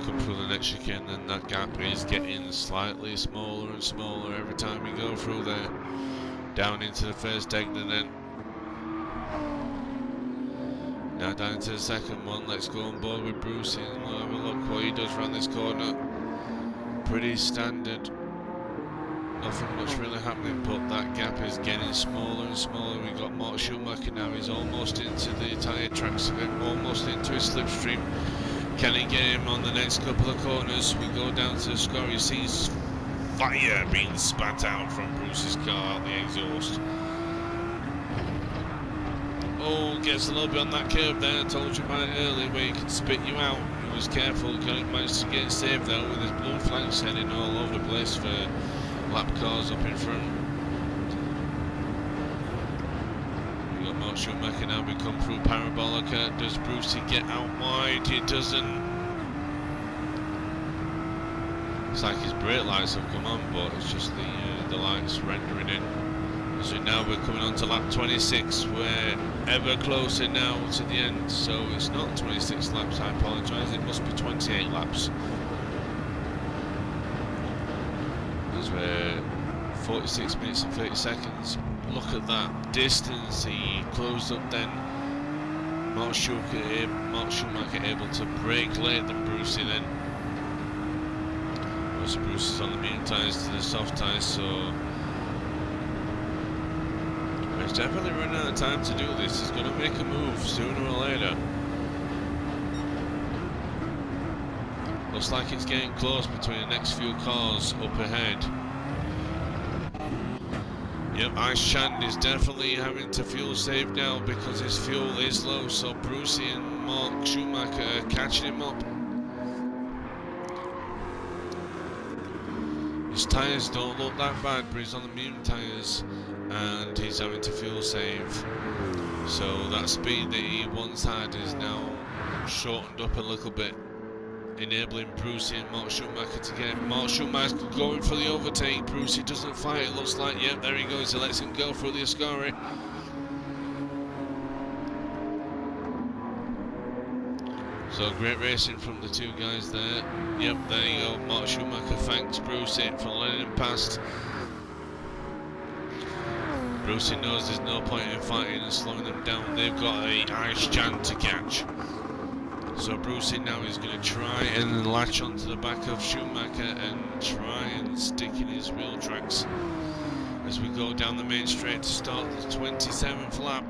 A: Come through the next chicane, and that gap is getting slightly smaller and smaller every time we go through there. Down into the first exit then. Now down into the second one. Let's go on board with Brucey and we'll have a look what he does around this corner. Pretty standard. Nothing much really happening, but that gap is getting smaller and smaller. We've got Mark Schumacher now. He's almost into the tyre tracks again, almost into his slipstream. Can he get him on the next couple of corners? We go down to the score. He sees fire being spat out from Bruce's car out the exhaust. Oh, gets a little bit on that curb there. I told you about it earlier where he can spit you out. He was careful, managed to get it saved though with his blue flags heading all over the place for lap cars up in front. Mark Schumacher now, we come through Parabolica. Does Brucey get out wide? He doesn't. It's like his brake lights have come on, but it's just the lights rendering in. So now we're coming on to lap 26. We're ever closer now to the end. So it's not 26 laps, I apologise. It must be 28 laps. Because we're 46 minutes and 30 seconds. Look at that distance. He closed up then. Mark Schumacher able to brake late than Brucey then. Also Bruce is on the medium tyres to the soft tyres, so he's definitely running out of time to do this. He's going to make a move sooner or later. Looks like it's getting close between the next few cars up ahead. Yep, Ice Chand is definitely having to fuel save now because his fuel is low, so Brucey and Mark Schumacher are catching him up. His tyres don't look that bad, but he's on the medium tyres and he's having to fuel save. So that speed that he once had is now shortened up a little bit, enabling Brucey and Mark Schumacher to get him. Mark Schumacher going for the overtake. Brucey doesn't fight, it looks like. Yep, there he goes. He lets him go through the Ascari. So great racing from the two guys there. Yep, there you go. Mark Schumacher thanks Brucey for letting him past. Brucey knows there's no point in fighting and slowing them down. They've got a Ice Chand to catch. So Brucey now is going to try and latch onto the back of Schumacher and try and stick in his wheel tracks as we go down the main straight to start the 27th lap.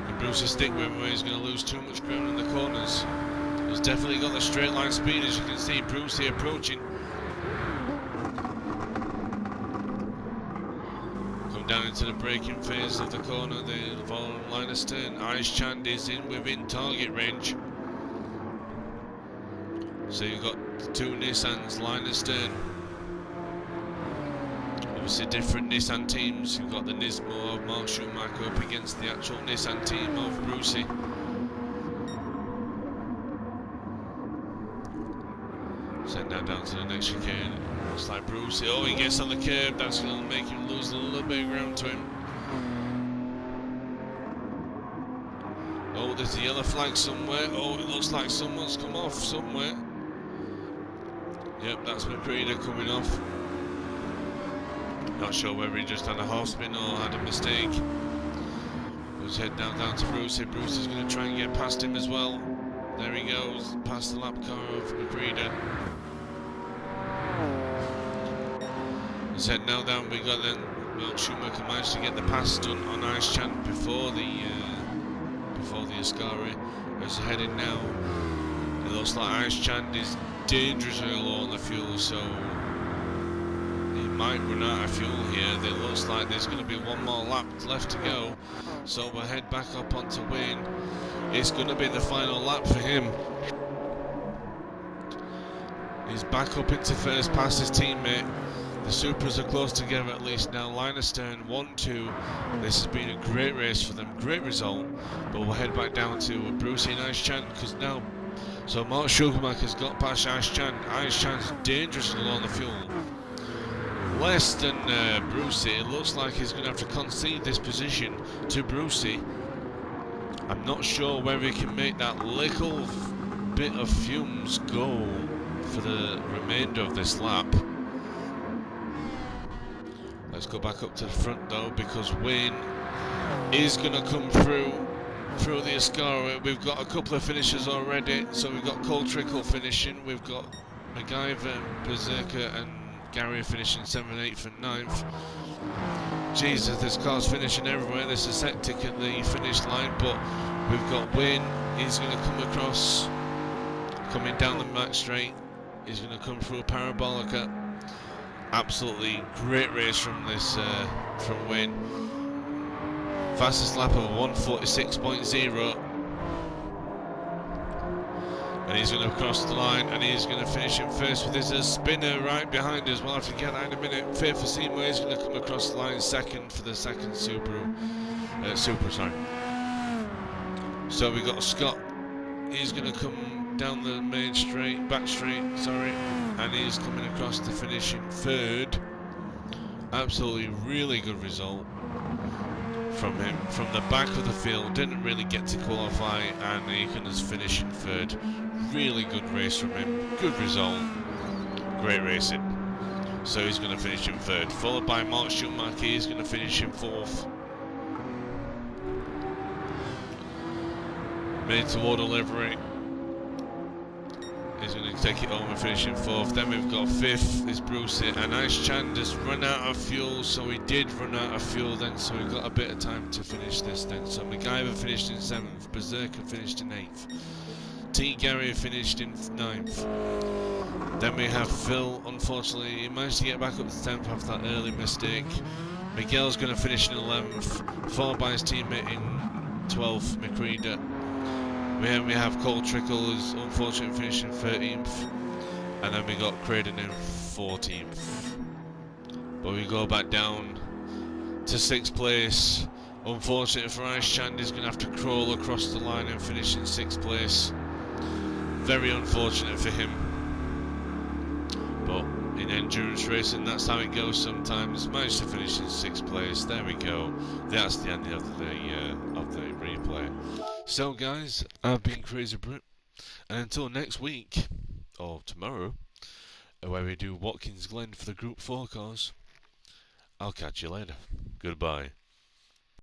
A: And Brucey stick with him where he's going to lose too much ground in the corners. He's definitely got the straight line speed, as you can see. Brucey approaching. Down into the braking phase of the corner, the following line of stern. Ice Chand is in within target range. So you've got the two Nissans line of stern. obviously different Nissan teams. You've got the Nismo of Mark Schumacher up against the actual Nissan team of Brucey. Send that down to the next chicane. Looks like Brucey. Oh, he gets on the curb. That's going to make him lose a little bit of ground to him. Oh, there's a yellow flag somewhere. Oh, it looks like someone's come off somewhere. Yep, that's McCready coming off. Not sure whether he just had a half spin or had a mistake. Let's head down to Brucey. Brucey's going to try and get past him as well. There he goes, past the lap car of McCready. Let's head now down. We got then. Well, Schumacher managed to get the pass done on Ice Chan before the Ascari. As heading now, it looks like Ice Chan is dangerously low on the fuel, so he might run out of fuel here. It looks like there's going to be one more lap left to go, so we'll head back up onto Wayne. It's going to be the final lap for him. He's back up into first past his teammate. The Supras are close together at least now. Line astern, 1-2. This has been a great race for them, great result. But we'll head back down to Brucey and Ice Chan because now. So Mark Schumacher's got past Ice Chan. Ice Chan's dangerously low on the fuel. Less than Brucey. It looks like he's going to have to concede this position to Brucey. I'm not sure whether he can make that little bit of fumes go for the remainder of this lap. Let's go back up to the front though, because Wayne is going to come through the Ascari. We've got a couple of finishers already. So we've got Cole Trickle finishing, we've got MacGyver, Berserker and Gary finishing 7th, 8th and 9th. Jesus, there's cars finishing everywhere. There's a hectic at the finish line, but we've got Wayne. He's going to come across, coming down the back straight. He's going to come through a Parabolica. Absolutely great race from Wayne. Fastest lap of 1:46.0. And he's going to cross the line and he's going to finish in first with his spinner right behind us. We'll have to get that in a minute. Fifth for Seymour is going to come across the line, second for the second Supra. So we got Scott. He's going to come down the main straight, back straight, and he's coming across to finish in third. Absolutely really good result from him. From the back of the field, didn't really get to qualify, and he can just finish in third. Really good race from him, good result, great racing. So he's going to finish in third, followed by Mark Schumacher. He's going to finish in fourth. Made to order livery. He's going to take it home and finish in fourth. Then we've got fifth is Brucey, and Ice Chan just run out of fuel, so he did run out of fuel then, so we've got a bit of time to finish this then. So MacGyver finished in 7th, Berserker finished in 8th, T. Gary finished in 9th. Then we have Phil, unfortunately, he managed to get back up to 10th after that early mistake. Miguel's going to finish in 11th, followed by his teammate in 12th, McCready. We have Cole Trickle who's unfortunately finishing 13th, and then we got Craden in 14th. But we go back down to 6th place. Unfortunately for Ice Chan, he's going to have to crawl across the line and finish in 6th place. Very unfortunate for him. But in endurance racing, that's how it goes sometimes. Managed to finish in 6th place. There we go. That's the end of the replay. So guys, I've been Crazy Brit, and until next week, or tomorrow, where we do Watkins Glen for the Group 4 cars, I'll catch you later. Goodbye.